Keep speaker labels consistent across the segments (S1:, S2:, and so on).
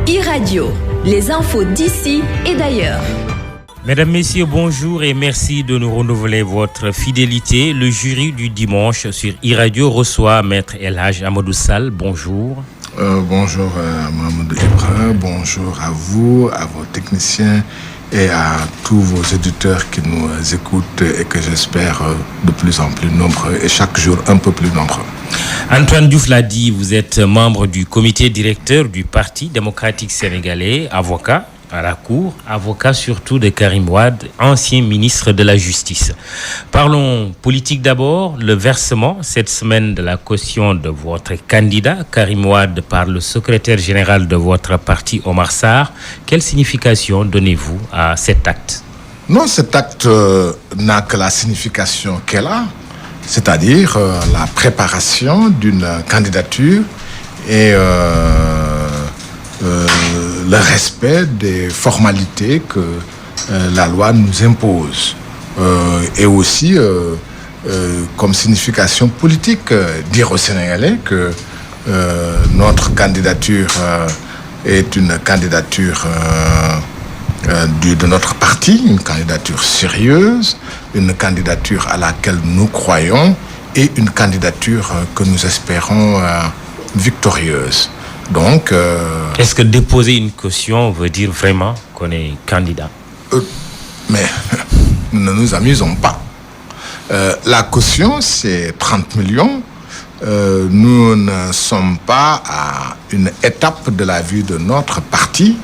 S1: E-Radio, les infos d'ici et d'ailleurs.
S2: Mesdames, Messieurs, bonjour et merci de nous renouveler votre fidélité. Le jury du dimanche sur E-Radio reçoit Maître El Hadj Amadou Sall. Bonjour.
S3: Bonjour Mamadou Ibra, bonjour à vous, à vos techniciens et à tous vos auditeurs qui nous écoutent et que j'espère de plus en plus nombreux et chaque jour un peu plus nombreux.
S2: Antoine Diouf l'a dit, vous êtes membre du comité directeur du Parti démocratique sénégalais, avocat à la Cour, avocat surtout de Karim Wade, ancien ministre de la Justice. Parlons politique d'abord. Le versement cette semaine de la caution de votre candidat, Karim Wade, par le secrétaire général de votre parti, Omar Sarr. Quelle signification donnez-vous à cet acte?
S3: Non, cet acte n'a que la signification qu'elle a, c'est-à-dire la préparation d'une candidature et le respect des formalités que la loi nous impose. Et aussi, comme signification politique, dire aux Sénégalais que notre candidature est une candidature de notre parti, une candidature sérieuse, une candidature à laquelle nous croyons et une candidature que nous espérons victorieuse. Donc,
S2: est-ce que déposer une caution veut dire vraiment qu'on est candidat?
S3: Mais nous ne nous amusons pas. La caution, c'est 30 millions. Nous ne sommes pas à une étape de la vie de notre parti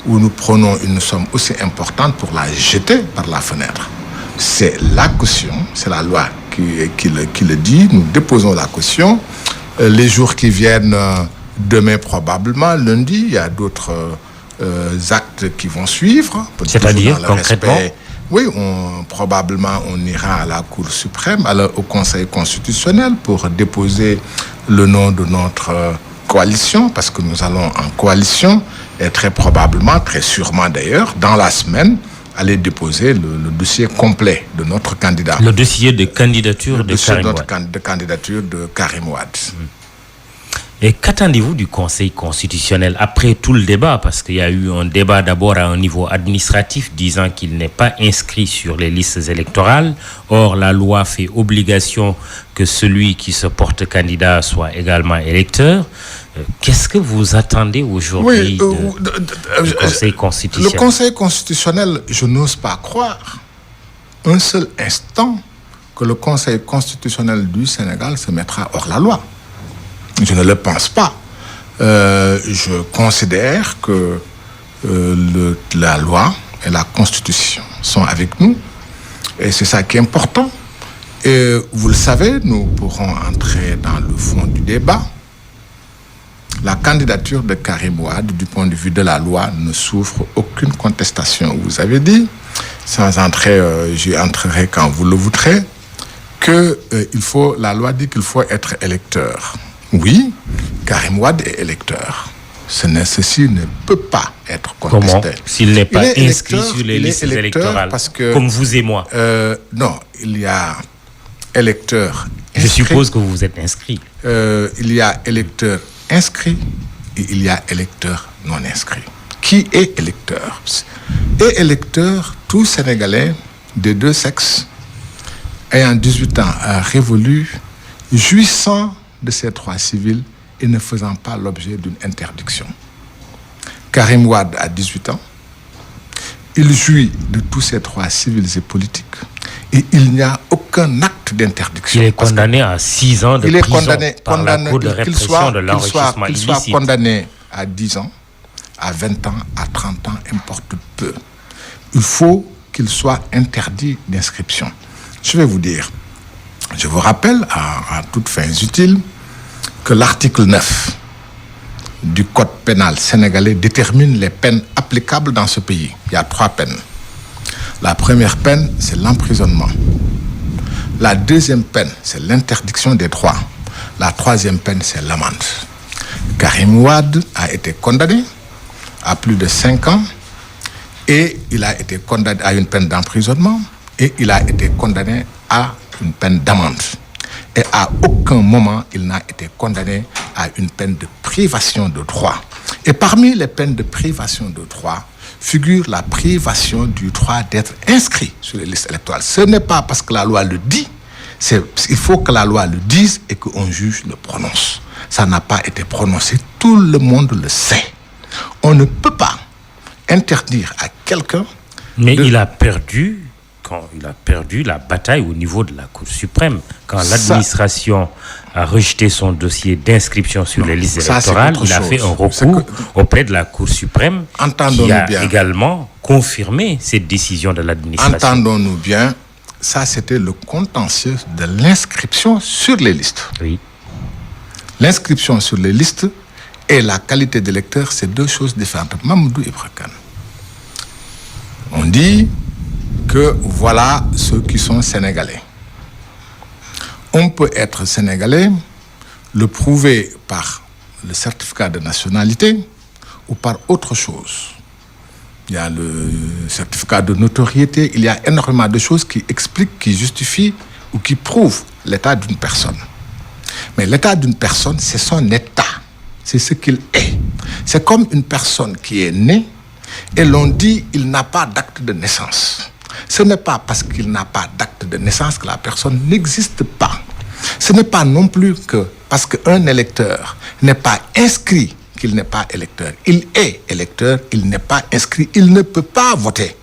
S3: où nous prenons une somme aussi importante pour la jeter par la fenêtre. C'est la caution, c'est la loi qui le dit. Nous déposons la caution. Les jours qui viennent... Demain, probablement, lundi, il y a d'autres actes qui vont suivre.
S2: C'est-à-dire, concrètement?
S3: Oui, probablement, on ira à la Cour suprême, au Conseil constitutionnel pour déposer le nom de notre coalition, parce que nous allons en coalition, et très probablement, très sûrement d'ailleurs, dans la semaine, aller déposer le dossier complet de notre candidat.
S2: Le dossier de candidature de Karim Wade.
S3: De candidature de Karim Wade.
S2: Et qu'attendez-vous du Conseil constitutionnel après tout le débat? Parce qu'il y a eu un débat d'abord à un niveau administratif disant qu'il n'est pas inscrit sur les listes électorales. Or, la loi fait obligation que celui qui se porte candidat soit également électeur. Qu'est-ce que vous attendez aujourd'hui du Conseil constitutionnel?
S3: Le Conseil constitutionnel, je n'ose pas croire un seul instant que le Conseil constitutionnel du Sénégal se mettra hors la loi. Je ne le pense pas. Je considère que la loi et la Constitution sont avec nous. Et c'est ça qui est important. Et vous le savez, nous pourrons entrer dans le fond du débat. La candidature de Karim Wade, du point de vue de la loi, ne souffre aucune contestation. Vous avez dit, sans entrer, j'y entrerai quand vous le voudrez, que la loi dit qu'il faut être électeur. Oui, Karim Wade est électeur. Ceci ne peut pas être contesté.
S2: Comment? S'il n'est pas inscrit sur les listes électorales,
S3: parce que,
S2: comme vous et moi.
S3: Non, il y a électeurs inscrits.
S2: Je suppose que vous êtes inscrit.
S3: Il y a électeurs inscrits et il y a électeurs non inscrits. Qui est électeur? Et électeur, tout Sénégalais des deux sexes, ayant 18 ans, révolu, jouissant de ces droits civils et ne faisant pas l'objet d'une interdiction. Karim Wade a 18 ans. Il jouit de tous ses droits civils et politiques. Et il n'y a aucun acte d'interdiction.
S2: Il est condamné à 6 ans de prison par la Cour de répression de l'enrichissement illicite.
S3: Qu'il soit condamné à 10 ans, à 20 ans, à 30 ans, importe peu. Il faut qu'il soit interdit d'inscription. Je vais vous dire, je vous rappelle, à toutes fins utiles, que l'article 9 du Code pénal sénégalais détermine les peines applicables dans ce pays. Il y a 3 peines. La première peine, c'est l'emprisonnement. La deuxième peine, c'est l'interdiction des droits. La troisième peine, c'est l'amende. Karim Wade a été condamné à plus de 5 ans et il a été condamné à une peine d'emprisonnement et il a été condamné à une peine d'amende. Et à aucun moment, il n'a été condamné à une peine de privation de droit. Et parmi les peines de privation de droit figure la privation du droit d'être inscrit sur les listes électorales. Ce n'est pas parce que la loi le dit, il faut que la loi le dise et qu'un juge le prononce. Ça n'a pas été prononcé, tout le monde le sait. On ne peut pas interdire à quelqu'un...
S2: Mais il a perdu la bataille au niveau de la Cour suprême. Quand l'administration a rejeté son dossier d'inscription sur les listes électorales, il a fait un recours auprès de la Cour suprême qui a également confirmé cette décision de l'administration.
S3: Entendons-nous bien, ça c'était le contentieux de l'inscription sur les listes.
S2: Oui.
S3: L'inscription sur les listes et la qualité d'électeur, c'est deux choses différentes. Mamadou Ibra Kane, on dit que voilà ceux qui sont sénégalais. On peut être sénégalais, le prouver par le certificat de nationalité ou par autre chose. Il y a le certificat de notoriété, il y a énormément de choses qui expliquent, qui justifient ou qui prouvent l'état d'une personne. Mais l'état d'une personne, c'est son état, c'est ce qu'il est. C'est comme une personne qui est née et l'on dit il n'a pas d'acte de naissance. Ce n'est pas parce qu'il n'a pas d'acte de naissance que la personne n'existe pas. Ce n'est pas non plus que parce qu'un électeur n'est pas inscrit qu'il n'est pas électeur. Il est électeur, il n'est pas inscrit, il ne peut pas voter,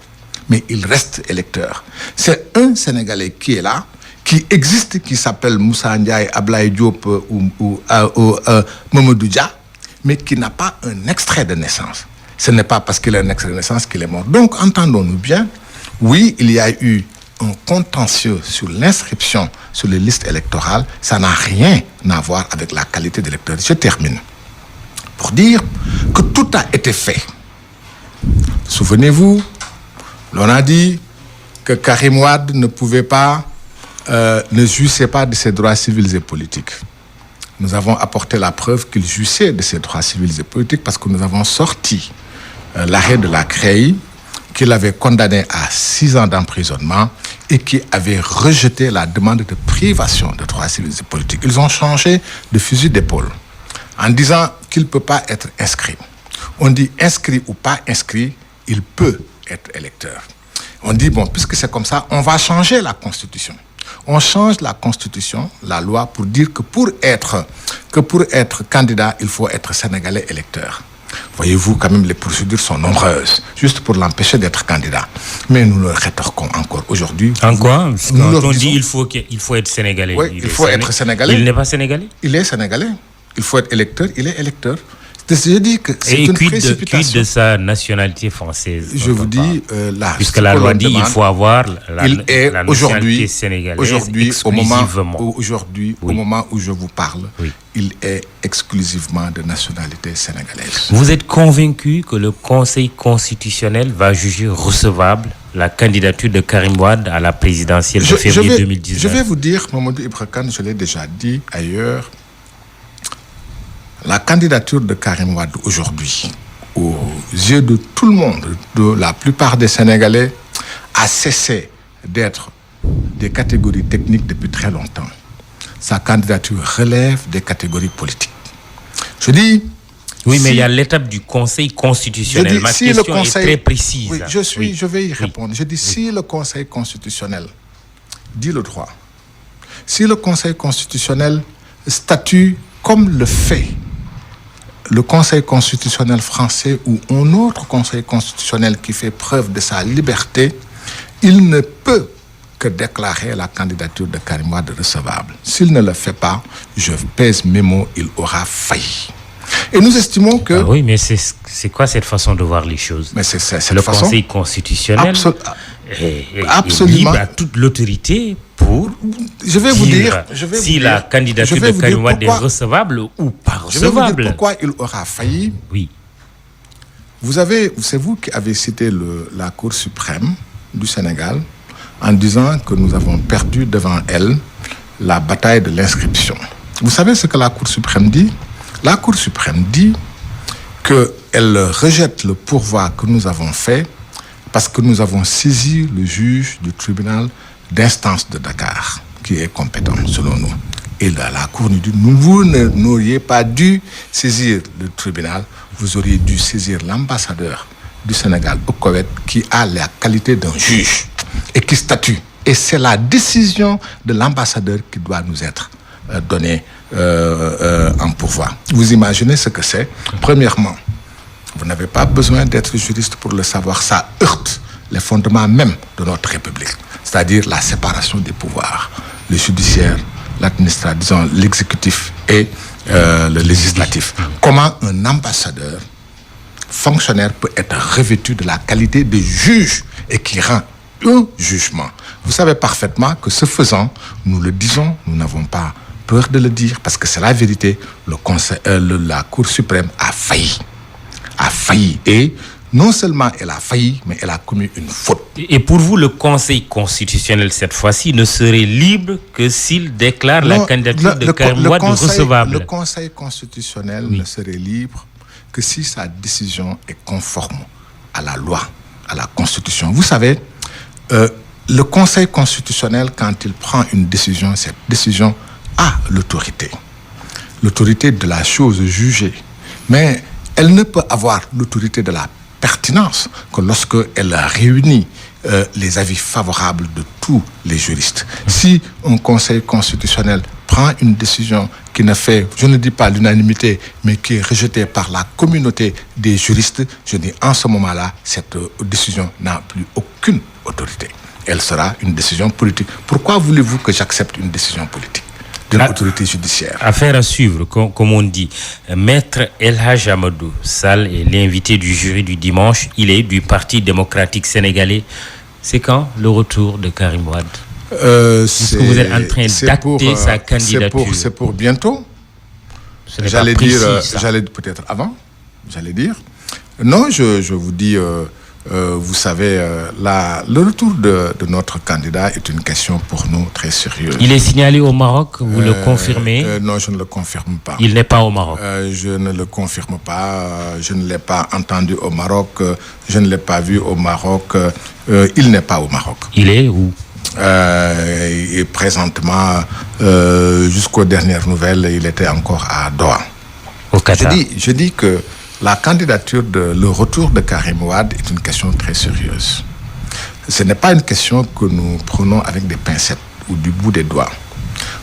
S3: mais il reste électeur. C'est un Sénégalais qui est là, qui existe, qui s'appelle Moussa Ndiaye, Ablaye Diop ou Mamadou Dia, mais qui n'a pas un extrait de naissance. Ce n'est pas parce qu'il a un extrait de naissance qu'il est mort. Donc, entendons-nous bien, oui, il y a eu un contentieux sur l'inscription sur les listes électorales. Ça n'a rien à voir avec la qualité d'électeur. Je termine pour dire que tout a été fait. Souvenez-vous, l'on a dit que Karim Wade ne pouvait pas, ne jouissait pas de ses droits civils et politiques. Nous avons apporté la preuve qu'il jouissait de ses droits civils et politiques parce que nous avons sorti l'arrêt de la CREI qui l'avait condamné à 6 ans d'emprisonnement et qui avait rejeté la demande de privation de droits civils et politiques. Ils ont changé de fusil d'épaule en disant qu'il ne peut pas être inscrit. On dit inscrit ou pas inscrit, il peut être électeur. On dit, bon, puisque c'est comme ça, on va changer la Constitution. On change la Constitution, la loi, pour dire que pour être candidat, il faut être sénégalais électeur. Voyez-vous, quand même, les procédures sont nombreuses, juste pour l'empêcher d'être candidat. Mais nous le rétorquons encore aujourd'hui.
S2: En quoi? Quand on dit il faut être sénégalais.
S3: Oui, il faut être sénégalais.
S2: Il n'est pas sénégalais?
S3: Il est sénégalais. Il faut être électeur, il est électeur. Je dis que c'est une précipitation.
S2: Et quid de sa nationalité française?
S3: Je vous dis,
S2: puisque la loi dit qu'il faut avoir la nationalité sénégalaise
S3: aujourd'hui,
S2: exclusivement.
S3: Au moment où je vous parle, il est exclusivement de nationalité sénégalaise.
S2: Vous êtes convaincu que le Conseil constitutionnel va juger recevable la candidature de Karim Wade à la présidentielle de février 2019?
S3: Je vais vous dire, Mamadou Ibra Kane, je l'ai déjà dit ailleurs, la candidature de Karim Wade aujourd'hui, aux yeux de tout le monde, de la plupart des Sénégalais, a cessé d'être des catégories techniques depuis très longtemps. Sa candidature relève des catégories politiques. Je dis...
S2: Oui, mais il y a l'étape du Conseil constitutionnel. Ma question est très précise.
S3: Oui, je vais y répondre. Je dis, si le Conseil constitutionnel dit le droit, si le Conseil constitutionnel statue comme le fait le Conseil constitutionnel français ou un autre Conseil constitutionnel qui fait preuve de sa liberté, il ne peut que déclarer la candidature de Karim Wade recevable. S'il ne le fait pas, je pèse mes mots, il aura failli. Et nous estimons que...
S2: oui, mais c'est quoi cette façon de voir les choses?
S3: Mais c'est
S2: le Conseil constitutionnel est libre à toute l'autorité pour si la candidature de Karim Wade est recevable ou pas recevable.
S3: Je vais vous dire pourquoi il aura failli.
S2: Oui.
S3: C'est vous qui avez cité la Cour suprême du Sénégal en disant que nous avons perdu devant elle la bataille de l'inscription. Vous savez ce que la Cour suprême dit? La Cour suprême dit qu'elle rejette le pourvoi que nous avons fait parce que nous avons saisi le juge du tribunal d'instance de Dakar, qui est compétent selon nous. Et là, la Cour nous dit, vous n'auriez pas dû saisir le tribunal, vous auriez dû saisir l'ambassadeur du Sénégal au Koweït qui a la qualité d'un juge et qui statue. Et c'est la décision de l'ambassadeur qui doit nous être donnée en pourvoi. Vous imaginez ce que c'est? Premièrement, vous n'avez pas besoin d'être juriste pour le savoir. Ça heurte les fondements même de notre République, c'est-à-dire la séparation des pouvoirs, le judiciaire, l'administratif, disons l'exécutif et le législatif. Comment un ambassadeur, fonctionnaire, peut être revêtu de la qualité de juge et qui rend un jugement? Vous savez parfaitement que ce faisant, nous le disons, nous n'avons pas peur de le dire, parce que c'est la vérité. La Cour suprême a failli. Et non seulement elle a failli, mais elle a commis une faute.
S2: Et pour vous, le Conseil constitutionnel, cette fois-ci, ne serait libre que s'il déclare la candidature de Karim Wade recevable?
S3: Le Conseil constitutionnel ne serait libre que si sa décision est conforme à la loi, à la Constitution. Vous savez, le Conseil constitutionnel, quand il prend une décision, cette décision a l'autorité de la chose jugée. Mais elle ne peut avoir l'autorité de la pertinence que lorsqu'elle réunit les avis favorables de tous les juristes. Si un Conseil constitutionnel prend une décision qui ne fait, je ne dis pas l'unanimité, mais qui est rejetée par la communauté des juristes, je dis en ce moment-là, cette décision n'a plus aucune autorité. Elle sera une décision politique. Pourquoi voulez-vous que j'accepte une décision politique d'une autorité judiciaire?
S2: Affaire à suivre, comme on dit. Maître El Hadj Amadou Sall est l'invité du jury du dimanche. Il est du Parti démocratique sénégalais. C'est quand le retour de Karim Wade? Est-ce que vous êtes en train d'acter sa candidature?
S3: C'est pour bientôt. J'allais peut-être avant. Non, je vous dis... vous savez, le retour de notre candidat est une question pour nous très sérieuse.
S2: Il est signalé au Maroc, vous le confirmez?
S3: Non, je ne le confirme pas.
S2: Il n'est pas au Maroc?
S3: Je ne le confirme pas. Je ne l'ai pas entendu au Maroc. Je ne l'ai pas vu au Maroc. Il n'est pas au Maroc.
S2: Il est où?
S3: Et présentement, jusqu'aux dernières nouvelles, il était encore à Doha.
S2: Au Qatar.
S3: Je dis que la candidature le retour de Karim Wade est une question très sérieuse. Ce n'est pas une question que nous prenons avec des pincettes ou du bout des doigts.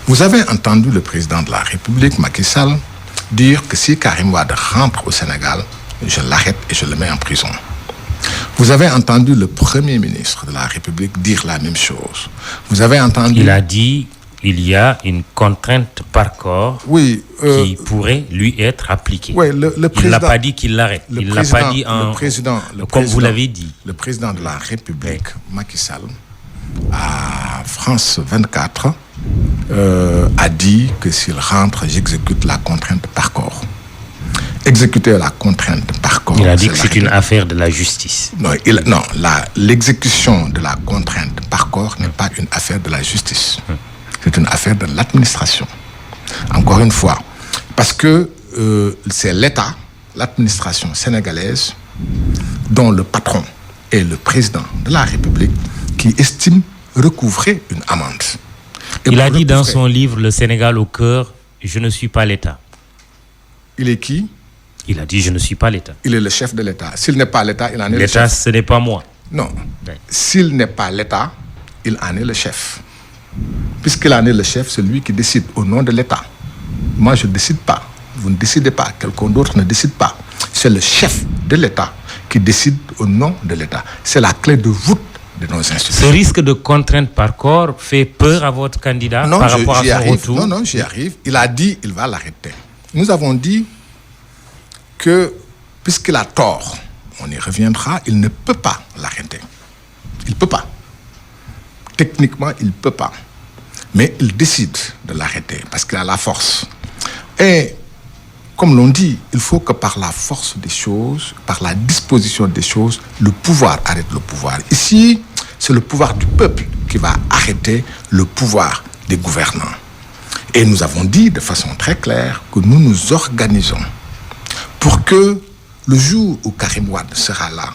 S3: Vous avez entendu le président de la République, Macky Sall, dire que si Karim Wade rentre au Sénégal, je l'arrête et je le mets en prison. Vous avez entendu le Premier ministre de la République dire la même chose. Vous avez entendu...
S2: Il a dit... Il y a une contrainte par corps qui pourrait lui être appliquée.
S3: Oui, le président,
S2: il n'a pas dit qu'il l'arrête. Il n'a pas dit comme vous l'avez dit.
S3: Le président de la République, Macky Sall, à France 24, a dit que s'il rentre, j'exécute la contrainte par corps. Exécuter la contrainte par corps.
S2: Il a dit que c'est une affaire de la justice.
S3: Non, l'exécution de la contrainte par corps n'est pas une affaire de la justice. C'est une affaire de l'administration. Encore une fois. Parce que c'est l'État, l'administration sénégalaise, dont le patron est le président de la République, qui estime recouvrer une amende.
S2: Il a dit dans son livre « Le Sénégal au cœur », je ne suis pas l'État.
S3: Il est qui?
S2: Il a dit « je ne suis pas l'État ».
S3: Il est le chef de l'État. S'il n'est pas l'État, il en est le chef.
S2: L'État, ce n'est pas moi.
S3: Non. Oui. S'il n'est pas l'État, il en est le chef. Puisqu'il en est le chef, c'est lui qui décide au nom de l'État. Moi, je ne décide pas. Vous ne décidez pas. Quelqu'un d'autre ne décide pas. C'est le chef de l'État qui décide au nom de l'État. C'est la clé de voûte de nos institutions.
S2: Ce risque de contrainte par corps fait peur à votre candidat par rapport à son retour?
S3: Non, j'y arrive. Il a dit qu'il va l'arrêter. Nous avons dit que, puisqu'il a tort, on y reviendra, il ne peut pas l'arrêter. Il ne peut pas. Techniquement, il ne peut pas. Mais il décide de l'arrêter parce qu'il a la force. Et, comme l'on dit, il faut que par la force des choses, par la disposition des choses, le pouvoir arrête le pouvoir. Ici, c'est le pouvoir du peuple qui va arrêter le pouvoir des gouvernants. Et nous avons dit de façon très claire que nous nous organisons pour que le jour où Karim Wade sera là,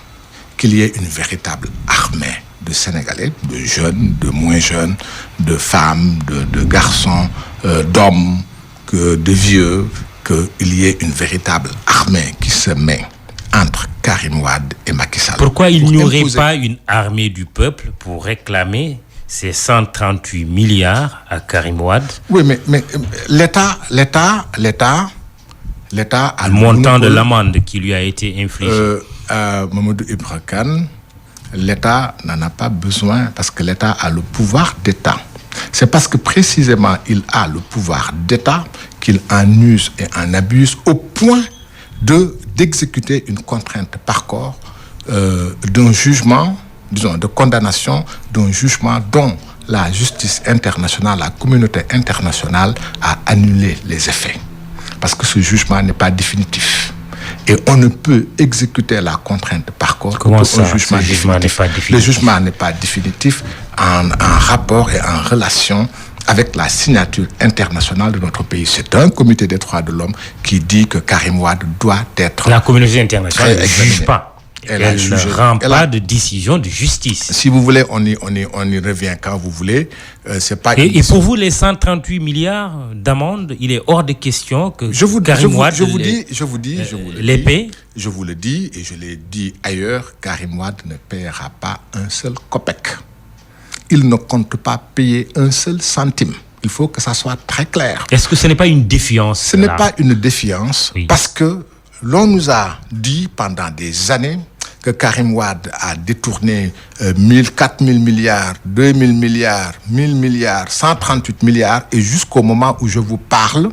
S3: qu'il y ait une véritable armée de Sénégalais, de jeunes, de moins jeunes, de femmes, de garçons, d'hommes, de vieux, qu'il y ait une véritable armée qui se met entre Karim Wade et Macky Sall.
S2: Pourquoi il n'y aurait pas une armée du peuple pour réclamer ces 138 milliards à Karim Wade?
S3: Oui, mais l'État a
S2: le montant de l'amende qui lui a été infligée.
S3: Mamadou Ibra Kane, l'État n'en a pas besoin parce que l'État a le pouvoir d'État. C'est parce que précisément il a le pouvoir d'État qu'il en use et en abuse au point d'exécuter une contrainte par corps d'un jugement, disons, de condamnation d'un jugement dont la justice internationale, la communauté internationale a annulé les effets. Parce que ce jugement n'est pas définitif. Et on ne peut exécuter la contrainte par corps
S2: que
S3: un jugement définitif. Le jugement n'est pas définitif en rapport et en relation avec la signature internationale de notre pays. C'est un comité des droits de l'homme qui dit que Karim Wade doit être...
S2: La communauté internationale ne juge pas. Elle ne rend pas de décision de justice.
S3: Si vous voulez, on y revient quand vous voulez. C'est pas
S2: et pour vous, les 138 milliards d'amende, il est hors de question que Karim Wade les paie.
S3: Je vous le dis et je l'ai dit ailleurs, Karim Wade ne paiera pas un seul copec. Il ne compte pas payer un seul centime. Il faut que ça soit très clair.
S2: Est-ce que ce n'est pas une défiance?
S3: Ce n'est pas une défiance, oui. Parce que l'on nous a dit pendant des années que Karim Wade a détourné 4 000 milliards, 2 000 milliards, 1 000 milliards, 138 milliards. Et jusqu'au moment où je vous parle,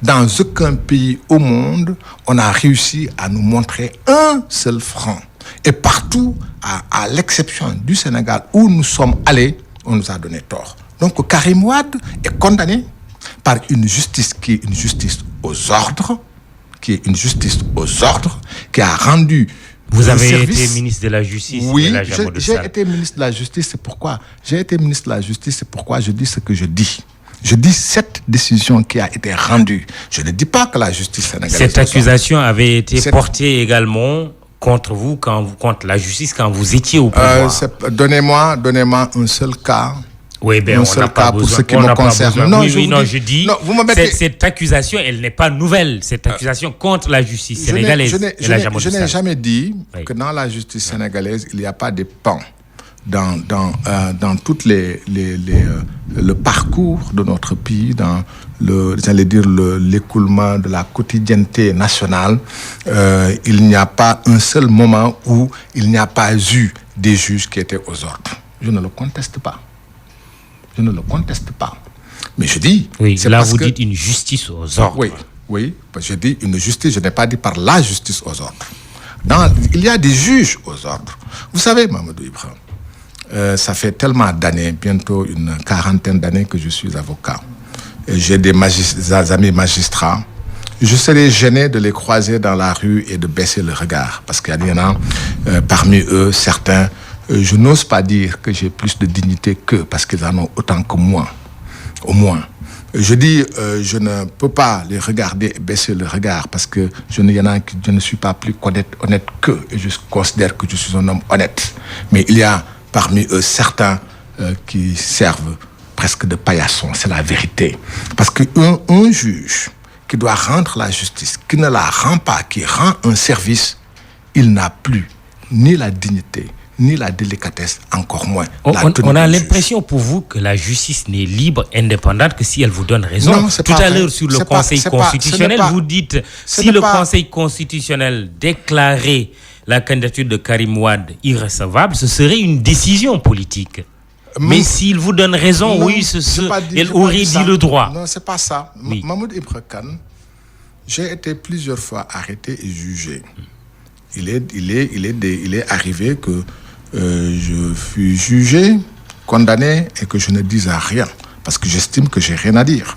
S3: dans aucun pays au monde, on a réussi à nous montrer un seul franc. Et partout, à l'exception du Sénégal, où nous sommes allés, on nous a donné tort. Donc Karim Wade est condamné par une justice qui est une justice aux ordres, qui a rendu...
S2: Vous avez été ministre de la Justice.
S3: Oui, j'ai été ministre de la Justice, c'est pourquoi je dis ce que je dis. Je dis cette décision qui a été rendue. Je ne dis pas que la justice sénégalaise...
S2: Cette accusation avait été portée également contre vous, contre la justice, quand vous étiez au pouvoir.
S3: Donnez-moi un seul cas.
S2: Oui, ben on n'a pas besoin.
S3: Pour ce qui me concerne.
S2: Je dis, cette accusation, elle n'est pas nouvelle. Cette accusation contre la justice sénégalaise.
S3: Je n'ai jamais dit que dans la justice sénégalaise, il n'y a pas de pans. Dans tout le parcours de notre pays, dans l'écoulement de la quotidienneté nationale, il n'y a pas un seul moment où il n'y a pas eu des juges qui étaient aux ordres. Je ne le conteste pas. Mais je dis...
S2: Oui, là vous dites une justice aux ordres.
S3: Oui, je dis une justice, je n'ai pas dit par la justice aux ordres. Il y a des juges aux ordres. Vous savez, Mamadou Ibrahim, ça fait tellement d'années, bientôt une 40aine d'années que je suis avocat. Et j'ai des amis magistrats. Je serais gêné de les croiser dans la rue et de baisser le regard. Parce qu'il y en a parmi eux, certains... je n'ose pas dire que j'ai plus de dignité qu'eux, parce qu'ils en ont autant que moi, au moins. Je dis, je ne peux pas les regarder et baisser le regard, parce que je ne suis pas plus honnête qu'eux, et je considère que je suis un homme honnête. Mais il y a parmi eux certains qui servent presque de paillassons, c'est la vérité. Parce qu'un juge qui doit rendre la justice, qui ne la rend pas, qui rend un service, il n'a plus ni la dignité, ni la délicatesse, encore moins la tenue.
S2: On a l'impression pour vous que la justice n'est libre, indépendante, que si elle vous donne raison.
S3: Non,
S2: tout à l'heure sur le Conseil constitutionnel, vous dites, si le Conseil constitutionnel déclarait la candidature de Karim Wade irrecevable, ce serait une décision politique. Mais s'il vous donne raison, oui, elle aurait dit le droit.
S3: Non, c'est pas ça.
S2: Oui.
S3: Mahmoud Ibra Kane, j'ai été plusieurs fois arrêté et jugé. Il est arrivé que je fus jugé, condamné et que je ne disais rien parce que j'estime que j'ai rien à dire.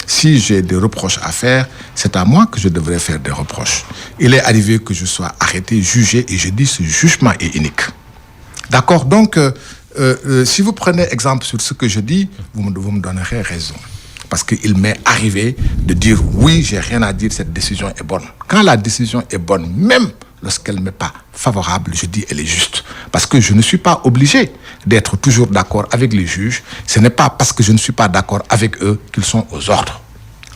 S3: Si j'ai des reproches à faire, c'est à moi que je devrais faire des reproches. Il est arrivé que je sois arrêté, jugé et je dis ce jugement est unique. D'accord? Donc, si vous prenez exemple sur ce que je dis, vous me donnerez raison. Parce qu'il m'est arrivé de dire oui, j'ai rien à dire, cette décision est bonne. Quand la décision est bonne, même lorsqu'elle ne m'est pas favorable, je dis elle est juste. Parce que je ne suis pas obligé d'être toujours d'accord avec les juges. Ce n'est pas parce que je ne suis pas d'accord avec eux qu'ils sont aux ordres.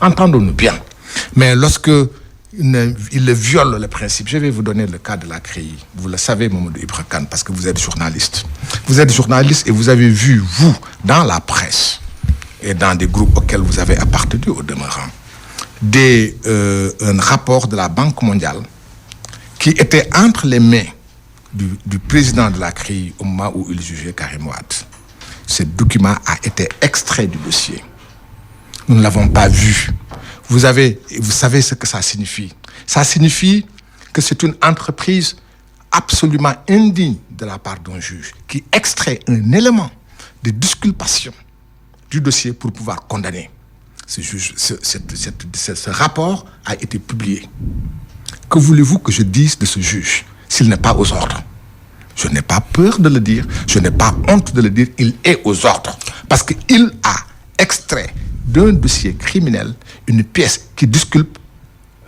S3: Entendons-nous bien. Mais lorsque ils violent le principe, je vais vous donner le cas de la CREI. Vous le savez, Mamadou Ibra Kane, parce que vous êtes journaliste. Vous êtes journaliste et vous avez vu, vous, dans la presse et dans des groupes auxquels vous avez appartenu au demeurant, un rapport de la Banque mondiale qui était entre les mains du président de la CREI au moment où il jugeait Karim Wade. Ce document a été extrait du dossier. Nous ne l'avons pas vu. Vous savez ce que ça signifie. Ça signifie que c'est une entreprise absolument indigne de la part d'un juge qui extrait un élément de disculpation du dossier pour pouvoir condamner. Ce rapport a été publié. Que voulez-vous que je dise de ce juge s'il n'est pas aux ordres? Je n'ai pas peur de le dire, je n'ai pas honte de le dire, il est aux ordres. Parce qu'il a extrait d'un dossier criminel une pièce qui disculpe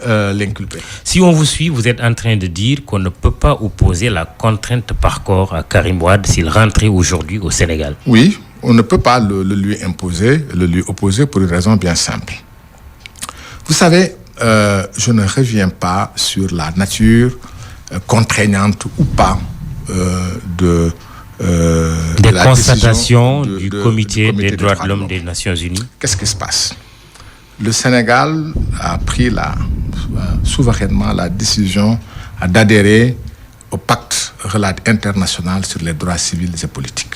S3: l'inculpé.
S2: Si on vous suit, vous êtes en train de dire qu'on ne peut pas opposer la contrainte par corps à Karim Wade s'il rentrait aujourd'hui au Sénégal.
S3: Oui, on ne peut pas le lui imposer, le lui opposer pour une raison bien simple. Vous savez, je ne reviens pas sur la nature contraignante ou pas de
S2: la constatations du comité des droits de l'homme des Nations Unies.
S3: Qu'est-ce qui se passe? Le Sénégal a pris souverainement la décision d'adhérer au pacte international sur les droits civils et politiques.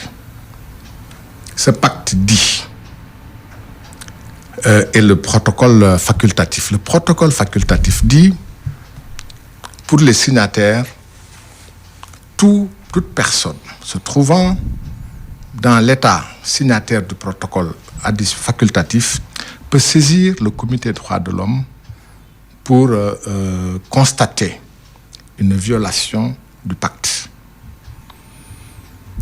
S3: Ce pacte dit, et le protocole facultatif. Le protocole facultatif dit, pour les signataires, toute personne se trouvant dans l'état signataire du protocole facultatif peut saisir le comité des droits de l'homme pour constater une violation du pacte.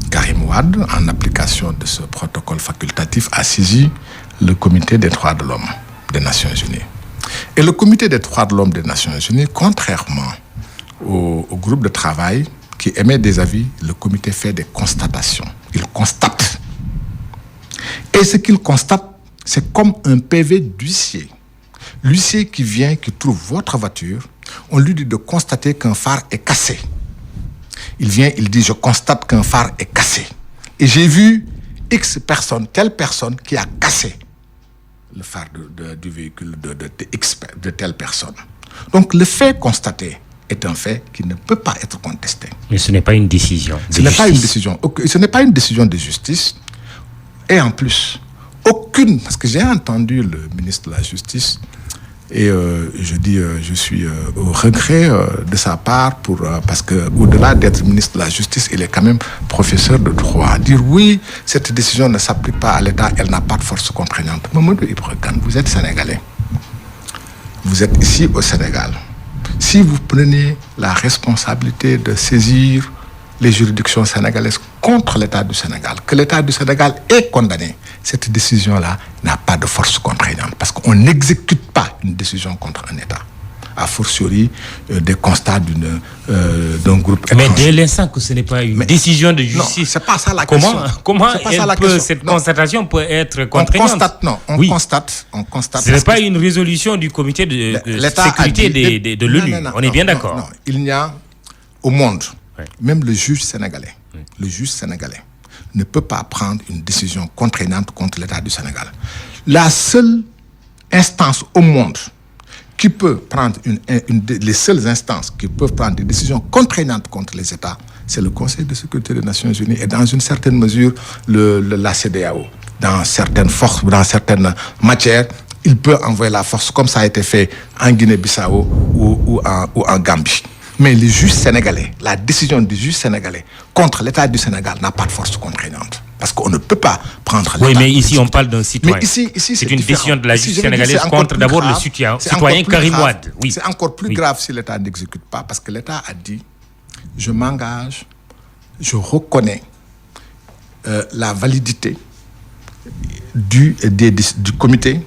S3: Karim Wade, en application de ce protocole facultatif, a saisi le comité des droits de l'homme des Nations Unies. Et le comité des droits de l'homme des Nations Unies, contrairement au groupe de travail qui émet des avis, le comité fait des constatations. Il constate. Et ce qu'il constate, c'est comme un PV d'huissier. L'huissier qui vient, qui trouve votre voiture, on lui dit de constater qu'un phare est cassé. Il vient, il dit, je constate qu'un phare est cassé. Et j'ai vu X personne, telle personne qui a cassé le phare du véhicule de telle personne. Donc le fait constaté est un fait qui ne peut pas être contesté.
S2: Mais ce n'est pas une décision de
S3: justice. Ce n'est pas une décision de justice. Et en plus, parce que j'ai entendu le ministre de la Justice, et je suis au regret de sa part, parce qu'au-delà d'être ministre de la Justice, il est quand même professeur de droit. Dire oui, cette décision ne s'applique pas à l'État, elle n'a pas de force contraignante. Mamadou Ibra Kane, vous êtes Sénégalais. Vous êtes ici au Sénégal. Si vous prenez la responsabilité de saisir les juridictions sénégalaises contre l'État du Sénégal, que l'État du Sénégal est condamné, cette décision-là n'a pas de force contraignante parce qu'on n'exécute pas une décision contre un État. A fortiori des constats d'un groupe étranger.
S2: Mais dès l'instant que ce n'est pas une décision de justice,
S3: non, c'est pas ça la question.
S2: Comment cette constatation peut être contraignante?
S3: On constate.
S2: Ce n'est pas une résolution du comité de sécurité de l'ONU. On est bien d'accord.
S3: Non, il n'y a au monde, même le juge sénégalais, ne peut pas prendre une décision contraignante contre l'État du Sénégal. La seule instance au monde qui peut prendre les seules instances qui peuvent prendre des décisions contraignantes contre les États, c'est le Conseil de sécurité des Nations Unies et dans une certaine mesure la CEDEAO. Dans certaines forces, dans certaines matières, il peut envoyer la force comme ça a été fait en Guinée-Bissau ou en Gambie. Mais les juges sénégalais, la décision du juge sénégalais contre l'État du Sénégal n'a pas de force contraignante. Parce qu'on ne peut pas prendre l'État.
S2: Oui, mais ici, on parle d'un citoyen.
S3: Mais ici
S2: c'est une décision de la justice sénégalaise contre d'abord le citoyen Karim Wade.
S3: Oui. C'est encore plus grave si l'État n'exécute pas. Parce que l'État a dit, je m'engage, je reconnais la validité du comité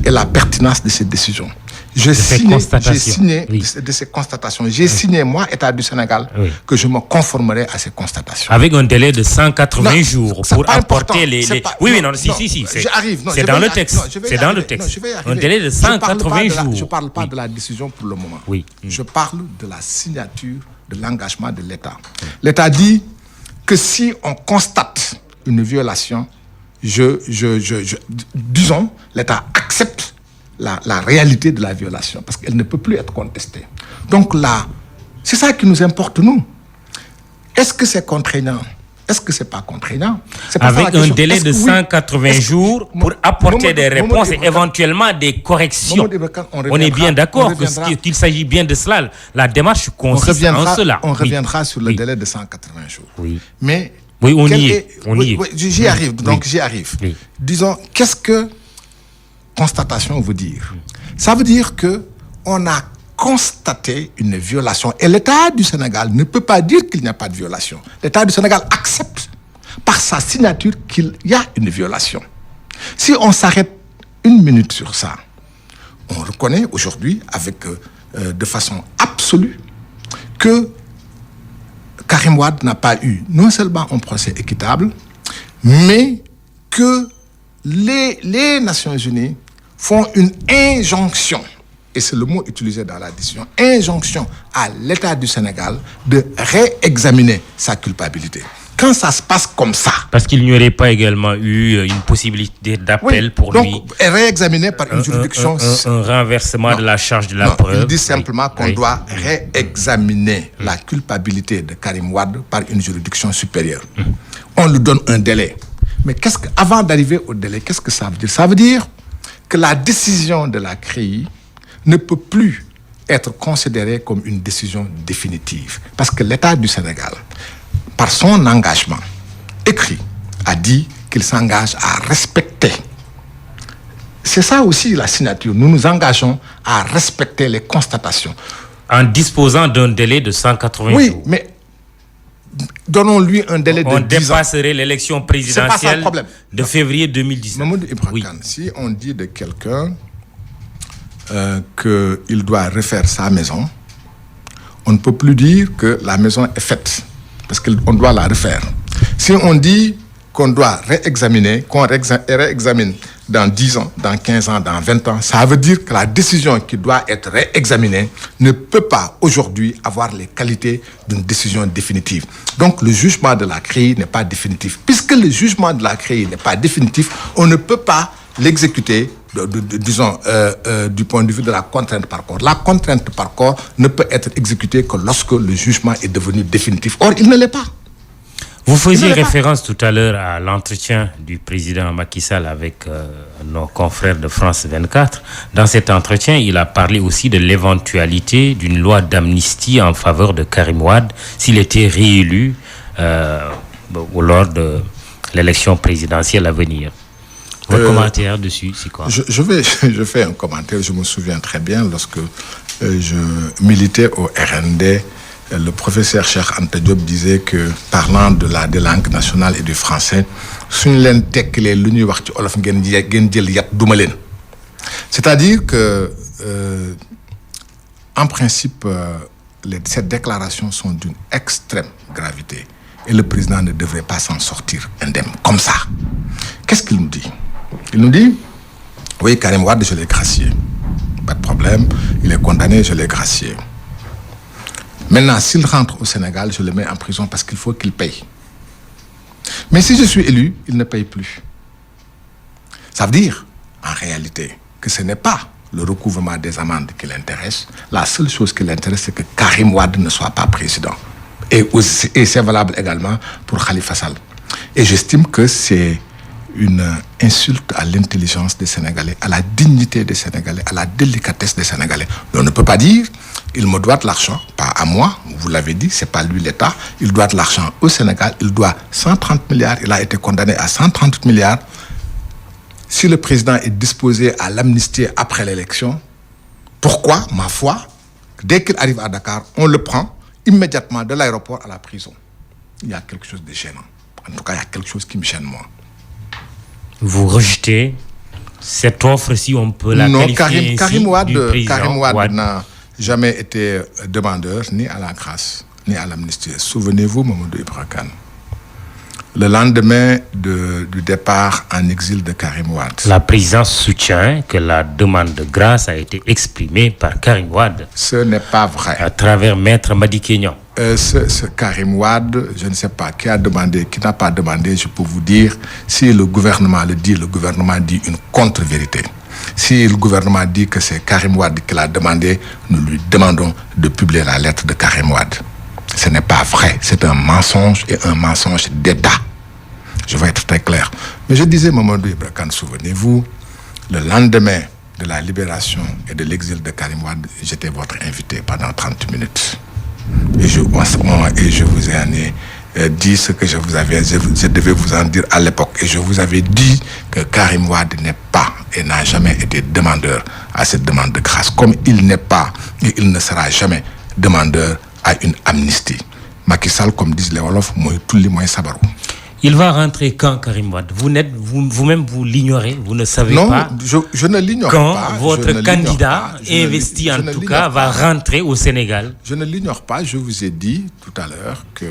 S3: et la pertinence de cette décision. J'ai signé
S2: oui.
S3: de ces constatations. J'ai signé, moi, État du Sénégal,
S2: oui.
S3: que je me conformerai à ces constatations.
S2: Avec un délai de 180 jours pour apporter Oui, non, si. C'est dans le texte. C'est dans le texte. Un délai de 180 jours.
S3: Je ne parle pas de la décision pour le moment.
S2: Oui.
S3: Je parle de la signature, de l'engagement de l'État. L'État dit que si on constate une violation, disons, l'État accepte la réalité de la violation, parce qu'elle ne peut plus être contestée. Donc là, c'est ça qui nous importe, nous. Est-ce que c'est contraignant? Est-ce que c'est pas contraignant?
S2: Avec un délai de 180 jours pour apporter des réponses et éventuellement des corrections. On est bien d'accord qu'il s'agit bien de cela. La démarche consiste en cela.
S3: On reviendra sur le délai de 180 jours.
S2: Oui.
S3: Mais
S2: oui, on y est.
S3: J'y arrive. Donc j'y arrive. Oui. Disons, qu'est-ce que constatation veut dire? Ça veut dire que on a constaté une violation. Et l'État du Sénégal ne peut pas dire qu'il n'y a pas de violation. L'État du Sénégal accepte par sa signature qu'il y a une violation. Si on s'arrête une minute sur ça, on reconnaît aujourd'hui de façon absolue que Karim Wade n'a pas eu non seulement un procès équitable, mais que les Nations Unies font une injonction, et c'est le mot utilisé dans la décision, injonction à l'État du Sénégal de réexaminer sa culpabilité. Quand ça se passe comme ça...
S2: Parce qu'il n'y aurait pas également eu une possibilité d'appel pour lui...
S3: Donc, réexaminer par une juridiction...
S2: Un renversement de la charge de la preuve.
S3: Il dit simplement qu'on doit réexaminer la culpabilité de Karim Wade par une juridiction supérieure. On lui donne un délai. Mais avant d'arriver au délai, qu'est-ce que ça veut dire? Ça veut dire que la décision de la CREI ne peut plus être considérée comme une décision définitive. Parce que l'État du Sénégal, par son engagement écrit, a dit qu'il s'engage à respecter. C'est ça aussi la signature. Nous nous engageons à respecter les constatations.
S2: En disposant d'un délai de 180 jours.
S3: Oui, mais donnons-lui un délai de 10 ans.
S2: On dépasserait l'élection présidentielle de février 2019.
S3: Mamoudou Ibra Kane, si on dit de quelqu'un qu'il doit refaire sa maison, on ne peut plus dire que la maison est faite, parce qu'on doit la refaire. Si on dit qu'on doit réexaminer, qu'on réexamine dans 10 ans, dans 15 ans, dans 20 ans, ça veut dire que la décision qui doit être réexaminée ne peut pas aujourd'hui avoir les qualités d'une décision définitive. Donc le jugement de la CREI n'est pas définitif. Puisque le jugement de la CREI n'est pas définitif, on ne peut pas l'exécuter, disons, du point de vue de la contrainte par corps. La contrainte par corps ne peut être exécutée que lorsque le jugement est devenu définitif. Or, il ne l'est pas.
S2: Vous faisiez référence tout à l'heure à l'entretien du président Macky Sall avec nos confrères de France 24. Dans cet entretien, il a parlé aussi de l'éventualité d'une loi d'amnistie en faveur de Karim Wade s'il était réélu lors de l'élection présidentielle à venir. Votre commentaire dessus, c'est quoi?
S3: Je fais un commentaire. Je me souviens très bien lorsque je militais au RND. Le professeur Cheikh Anta Diop disait que, parlant de la langue nationale et du français, c'est-à-dire que, en principe, ces déclarations sont d'une extrême gravité et le président ne devrait pas s'en sortir indemne, comme ça. Qu'est-ce qu'il nous dit? Il nous dit, oui, Karim Wade, je l'ai gracié. Pas de problème, il est condamné, je l'ai gracié. Maintenant, s'il rentre au Sénégal, je le mets en prison parce qu'il faut qu'il paye. Mais si je suis élu, il ne paye plus. Ça veut dire, en réalité, que ce n'est pas le recouvrement des amendes qui l'intéresse. La seule chose qui l'intéresse, c'est que Karim Wade ne soit pas président. Et c'est valable également pour Khalifa Sall. Et j'estime que c'est une insulte à l'intelligence des Sénégalais, à la dignité des Sénégalais, à la délicatesse des Sénégalais. On ne peut pas dire, il me doit de l'argent, pas à moi, vous l'avez dit, c'est pas lui l'État, il doit de l'argent au Sénégal, il doit 130 milliards, il a été condamné à 130 milliards. Si le président est disposé à l'amnistier après l'élection, pourquoi, ma foi, dès qu'il arrive à Dakar, on le prend immédiatement de l'aéroport à la prison? Il y a quelque chose de gênant. En tout cas, il y a quelque chose qui me gêne, moi.
S2: Vous rejetez Cette offre, si on peut la qualifier
S3: Karim Wade
S2: Wade
S3: n'a jamais été demandeur ni à la grâce, ni à l'amnistie. Souvenez-vous, Mamadou Ibra Kane, le lendemain du départ en exil de Karim Wade.
S2: La présidence soutient que la demande de grâce a été exprimée par Karim Wade.
S3: Ce n'est pas vrai.
S2: À travers Maître Madické Niang.
S3: Ce Karim Wade, je ne sais pas qui a demandé, qui n'a pas demandé, je peux vous dire, si le gouvernement le gouvernement dit une contre-vérité. Si le gouvernement dit que c'est Karim Wade qui l'a demandé, nous lui demandons de publier la lettre de Karim Wade. Ce n'est pas vrai, c'est un mensonge et un mensonge d'État. Je vais être très clair. Mais je disais, Mamadou Ibra Kane, souvenez-vous, le lendemain de la libération et de l'exil de Karim Wade, j'étais votre invité pendant 30 minutes. Et je vous ai dit ce que je devais vous en dire à l'époque. Et je vous avais dit que Karim Wade n'est pas et n'a jamais été demandeur à cette demande de grâce. Comme il n'est pas et il ne sera jamais demandeur à une amnistie. Macky Sall, comme disent les Wolofs, tous les moyens sabarou.
S2: Il va rentrer quand, Karim Wade? Vous-même, vous l'ignorez, vous ne savez pas.
S3: Non, je ne l'ignore
S2: quand
S3: pas.
S2: Quand votre candidat, investi en tout cas, va rentrer au Sénégal?
S3: Je ne l'ignore pas. Je vous ai dit tout à l'heure que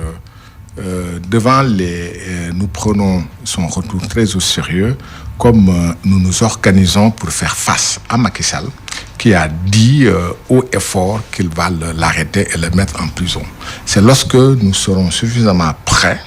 S3: nous prenons son retour très au sérieux, comme nous nous organisons pour faire face à Macky Sall, qui a dit haut et fort qu'il va l'arrêter et le mettre en prison. C'est lorsque nous serons suffisamment prêts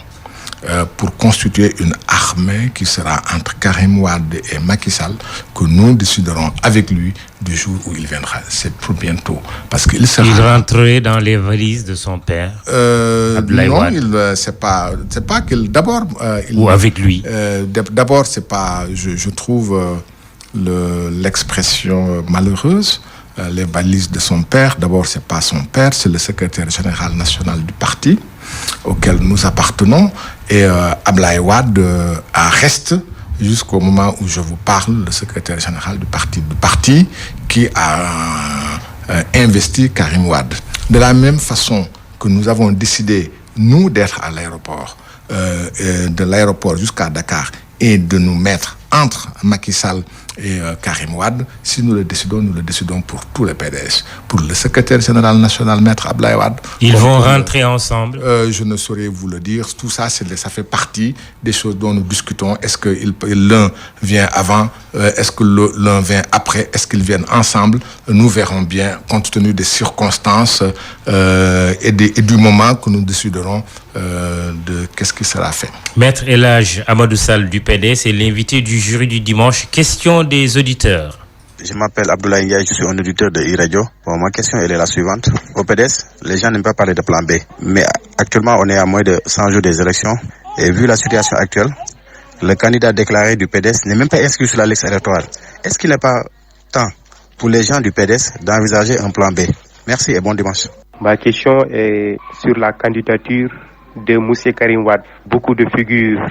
S3: pour constituer une armée qui sera entre Karim Wade et Macky Sall que nous déciderons avec lui du jour où il viendra. C'est pour bientôt. Parce qu'il sera...
S2: Il rentrerait dans les valises de son père, Abdoulaye Wade.
S3: Non, c'est pas qu'il... D'abord...
S2: Ou avec lui.
S3: D'abord, c'est pas... Je trouve l'expression malheureuse. Les valises de son père. D'abord, c'est pas son père, c'est le secrétaire général national du parti auquel nous appartenons. Et Abdoulaye Wade reste jusqu'au moment où je vous parle, le secrétaire général du parti qui a investi Karim Wade. De la même façon que nous avons décidé, nous, d'être à l'aéroport, de l'aéroport jusqu'à Dakar, et de nous mettre entre Macky Sall et Karim Wade, si nous le décidons pour tous les PDS. Pour le secrétaire général national, Maître Abdoulaye Wade.
S2: Ils vont rentrer ensemble.
S3: Je ne saurais vous le dire. Tout ça, ça fait partie des choses dont nous discutons. Est-ce que l'un vient avant? Est-ce que l'un vient après? Est-ce qu'ils viennent ensemble? Nous verrons bien, compte tenu des circonstances et du moment que nous déciderons de qu'est-ce qui sera fait.
S2: Maître El Hadj Amadou Sall du PDS est l'invité du jury du dimanche. Question des auditeurs.
S4: Je m'appelle Abdoulaye Ndiaye, je suis un auditeur de iRadio. Bon, ma question elle est la suivante. Au PDS, les gens n'aiment pas parler de plan B. Mais actuellement, on est à moins de 100 jours des élections. Et vu la situation actuelle, le candidat déclaré du PDS n'est même pas inscrit sur la liste électorale. Est-ce qu'il n'est pas temps pour les gens du PDS d'envisager un plan B? Merci et bon dimanche.
S5: Ma question est sur la candidature de M. Karim Wade. Beaucoup de figures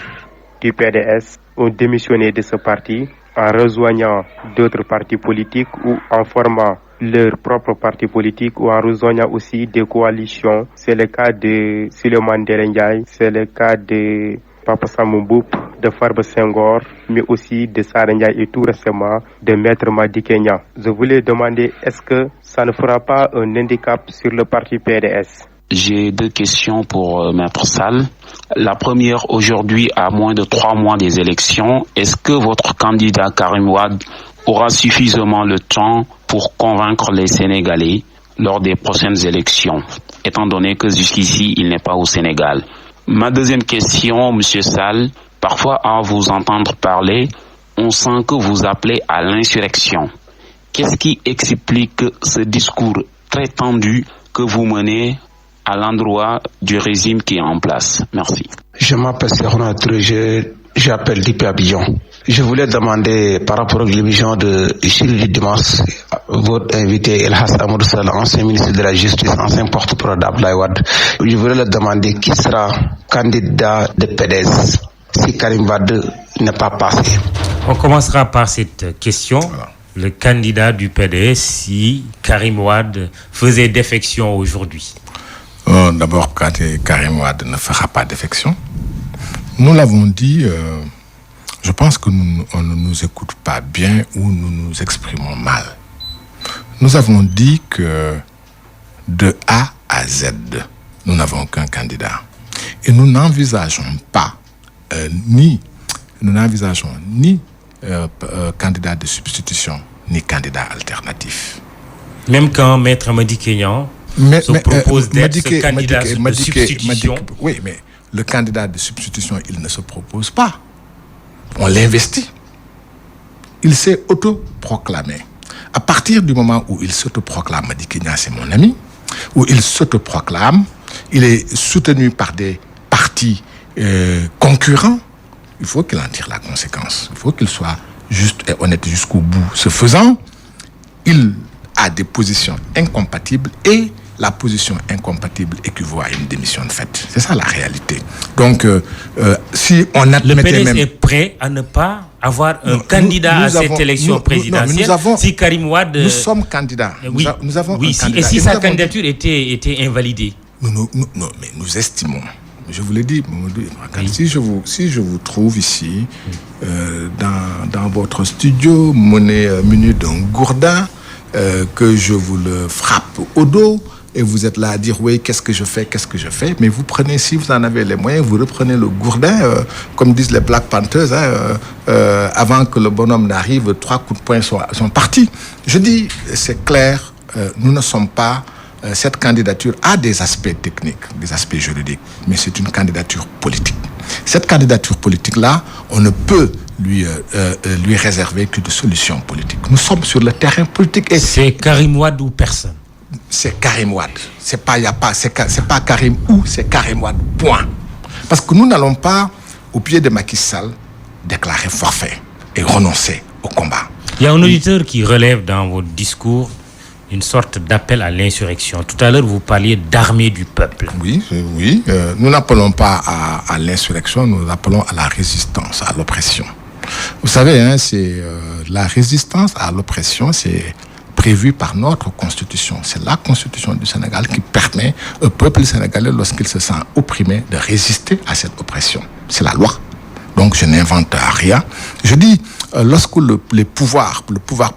S5: du PDS ont démissionné de ce parti en rejoignant d'autres partis politiques ou en formant leur propre parti politique ou en rejoignant aussi des coalitions. C'est le cas de Souleymane Ndéné Ndiaye, c'est le cas de Papa Samba Mboup, de Farba Senghor, mais aussi de Sara Ndiaye et tout récemment de Maître Madické Niang. Je voulais demander, est-ce que ça ne fera pas un handicap sur le parti PDS?
S6: J'ai deux questions pour Maître Sall. La première, aujourd'hui, à moins de 3 mois des élections, est-ce que votre candidat Karim Wade aura suffisamment le temps pour convaincre les Sénégalais lors des prochaines élections, étant donné que jusqu'ici, il n'est pas au Sénégal? Ma deuxième question, Monsieur Sall, parfois à vous entendre parler, on sent que vous appelez à l'insurrection. Qu'est-ce qui explique ce discours très tendu que vous menez à l'endroit du régime qui est en place? Merci.
S7: Je m'appelle Serona Touré, j'appelle depuis Abidjan. Je voulais demander par rapport à l'émission de jury du dimanche, votre invité El Hadj Amadou Sall, ancien ministre de la Justice, ancien porte-parole d'Abdoulaye Wade. Je voulais le demander qui sera candidat de PDS si Karim Wade n'est pas passé.
S2: On commencera par cette question. Voilà. Le candidat du PDS si Karim Wade faisait défection aujourd'hui.
S3: D'abord, Karim Wade ne fera pas défection. Nous l'avons dit Je pense que on ne nous écoute pas bien ou nous nous exprimons mal. Nous avons dit que de A à Z, nous n'avons qu'un candidat. Et nous n'envisageons pas ni candidat de substitution, ni candidat alternatif.
S2: Même quand Maître Madi Kenyan propose d'être ce candidat de substitution.
S3: Oui, mais le candidat de substitution, il ne se propose pas. On l'investit. Il s'est autoproclamé. À partir du moment où il s'autoproclame, Madi Kenyan, c'est mon ami, où il s'autoproclame, il est soutenu par des partis concurrents, il faut qu'il en tire la conséquence. Il faut qu'il soit juste et honnête jusqu'au bout. Ce faisant, il a des positions incompatibles et la position incompatible équivaut à une démission de fait. C'est ça la réalité. Donc, si on admettait
S2: le PDS
S3: même...
S2: est prêt à ne pas avoir un candidat à cette élection présidentielle si Karim Wade...
S3: Nous sommes candidats.
S2: Oui,
S3: nous avons un candidat.
S2: Et si sa candidature était invalidée?
S3: Non, mais nous estimons... Je vous l'ai dit, si je vous trouve ici, dans votre studio, muni d'un gourdin, que je vous le frappe au dos, et vous êtes là à dire, oui, qu'est-ce que je fais, mais vous prenez, si vous en avez les moyens, vous reprenez le gourdin, comme disent les Black Panthers, avant que le bonhomme n'arrive, 3 coups de poing sont partis. Je dis, c'est clair, nous ne sommes pas... cette candidature a des aspects techniques, des aspects juridiques, mais c'est une candidature politique. Cette candidature politique-là, on ne peut lui réserver que de solutions politiques. Nous sommes sur le terrain politique. Et
S2: c'est Karim Wade ou personne?
S3: C'est Karim Wade. C'est pas Karim ou, c'est Karim Wade, point. Parce que nous n'allons pas, au pied de Macky Sall, déclarer forfait et renoncer au combat.
S2: Il y a un auditeur qui relève dans votre discours une sorte d'appel à l'insurrection. Tout à l'heure, vous parliez d'armée du peuple.
S3: Oui. Nous n'appelons pas à l'insurrection, nous appelons à la résistance, à l'oppression. Vous savez, c'est la résistance à l'oppression, c'est prévu par notre constitution. C'est la constitution du Sénégal qui permet au peuple sénégalais, lorsqu'il se sent opprimé, de résister à cette oppression. C'est la loi. Donc, je n'invente rien. Je dis, lorsque le pouvoir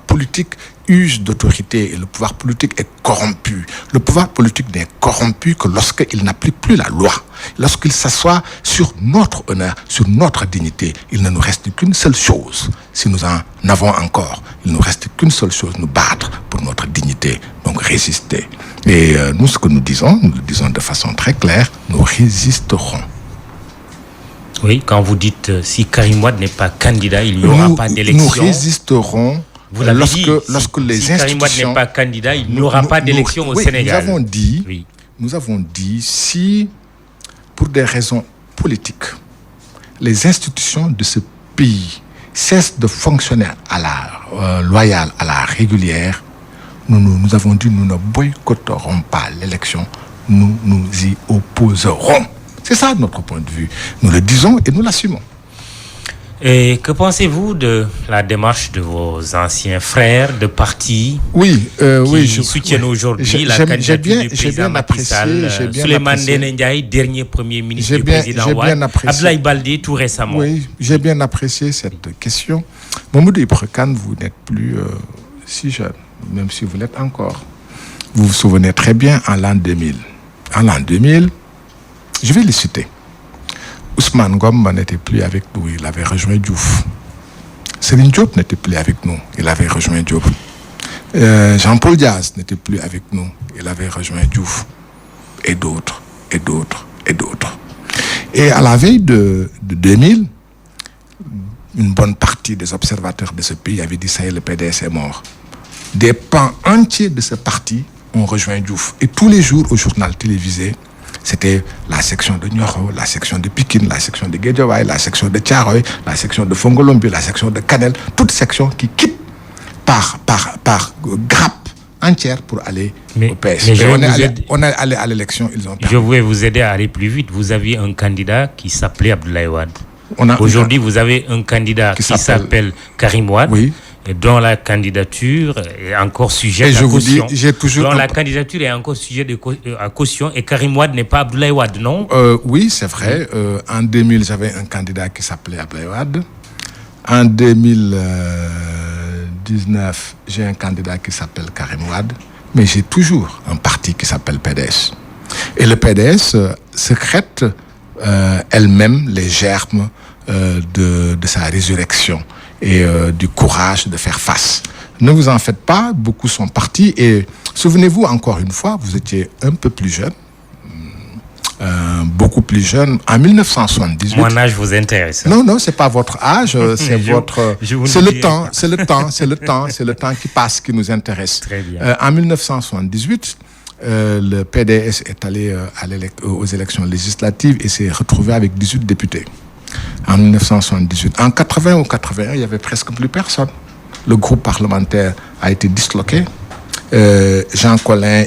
S3: politique use d'autorité et le pouvoir politique est corrompu. Le pouvoir politique n'est corrompu que lorsqu'il n'applique plus la loi. Lorsqu'il s'assoit sur notre honneur, sur notre dignité, il ne nous reste qu'une seule chose. Si nous en avons encore, il ne nous reste qu'une seule chose, nous battre pour notre dignité, donc résister. Et nous, ce que nous le disons de façon très claire, nous résisterons.
S2: Oui, quand vous dites si Karim Wade n'est pas candidat, il n'y aura pas d'élection.
S3: Nous résisterons.
S2: Vous l'avez dit,
S3: lorsque les
S2: si
S3: institutions...
S2: Karim Wade n'est pas candidat, il n'y aura pas d'élection au Sénégal.
S3: Nous avons dit, si, pour des raisons politiques, les institutions de ce pays cessent de fonctionner à la loyale, à la régulière, nous avons dit, nous ne boycotterons pas l'élection, nous nous y opposerons. C'est ça notre point de vue. Nous le disons et nous l'assumons.
S2: Et que pensez-vous de la démarche de vos anciens frères de parti qui soutiennent aujourd'hui la candidature du président Macky Sall, Souleymane Ndéné Ndiaye, dernier premier ministre du président Wade, Abdoulaye Baldé tout récemment?
S3: Oui, j'ai bien apprécié cette question. Mamadou Ibra Kane, vous n'êtes plus si jeune, même si vous l'êtes encore. Vous vous souvenez très bien, en l'an 2000. En l'an 2000, je vais les citer. Ousmane Ngom n'était plus avec nous, il avait rejoint Diouf. Serigne Diop n'était plus avec nous, il avait rejoint Diop. Jean-Paul Diaz n'était plus avec nous, il avait rejoint Diouf. Et d'autres. Et à la veille de 2000, une bonne partie des observateurs de ce pays avaient dit ça y est, le PDS est mort. Des pans entiers de ce parti ont rejoint Diouf. Et tous les jours au journal télévisé, c'était la section de Nioro, la section de Pikine, la section de Guédiawaye, la section de Thiaroye, la section de Fongolombi, la section de Kanel, toutes sections qui quittent par grappe entière pour aller au PS. On est allé à l'élection, ils ont perdu.
S2: Je voulais vous aider à aller plus vite. Vous aviez un candidat qui s'appelait Abdoulaye Wade. Aujourd'hui, vous avez un candidat qui s'appelle Karim Wade. Oui. Et dont la candidature est encore sujet à caution. La candidature est encore sujet à caution et Karim Wade n'est pas Abdoulaye Wade, non?
S3: Oui, c'est vrai. En 2000, j'avais un candidat qui s'appelait Abdoulaye Wade. En 2019, j'ai un candidat qui s'appelle Karim Wade, mais j'ai toujours un parti qui s'appelle PDS. Et le PDS sécrète elle-même les germes de sa résurrection et du courage de faire face. Ne vous en faites pas, beaucoup sont partis. Et souvenez-vous, encore une fois, vous étiez un peu plus jeune, beaucoup plus jeune, en 1978.
S2: Mon âge vous intéresse.
S3: Non, c'est pas votre âge, c'est votre... C'est le temps qui passe qui nous intéresse.
S2: Très bien.
S3: En 1978, le PDS est allé aux élections législatives et s'est retrouvé avec 18 députés. En 1978. En 80 ou 81, il n'y avait presque plus personne. Le groupe parlementaire a été disloqué. Jean Collin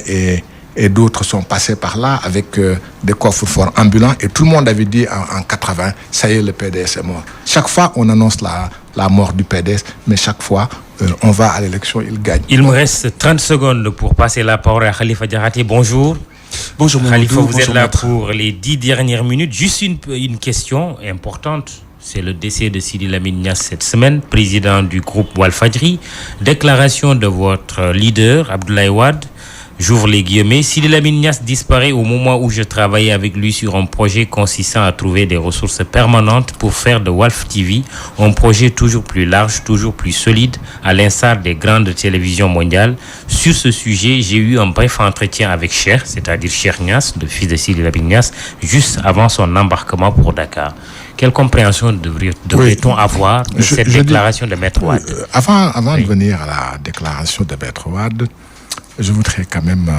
S3: et d'autres sont passés par là avec des coffres-forts ambulants et tout le monde avait dit en 80, ça y est, le PDS est mort. Chaque fois, on annonce la mort du PDS, mais chaque fois, on va à l'élection, il gagne.
S2: Il me reste 30 secondes pour passer la parole à Khalifa Diakhaté. Bonjour.
S8: Bonjour
S2: Khalifa, vous
S8: bonjour,
S2: êtes là
S8: maître.
S2: pour les 10 dernières minutes. Juste une question importante. C'est le décès de Sidi Lamine Niasse cette semaine, président du groupe Walfadjri. Déclaration de votre leader, Abdoulaye Wade. J'ouvre les guillemets. Sidi Lamine Niasse disparaît au moment où je travaillais avec lui sur un projet consistant à trouver des ressources permanentes pour faire de Walf TV un projet toujours plus large, toujours plus solide, à l'instar des grandes télévisions mondiales. Sur ce sujet, j'ai eu un bref entretien avec Cheikh, c'est-à-dire Cheikh Niasse, le fils de Sidi Lamine Niasse, juste avant son embarquement pour Dakar. Quelle compréhension devrait-on avoir de cette déclaration de Maître Wade?
S3: Avant de venir à la déclaration de Maître Wade, je voudrais quand même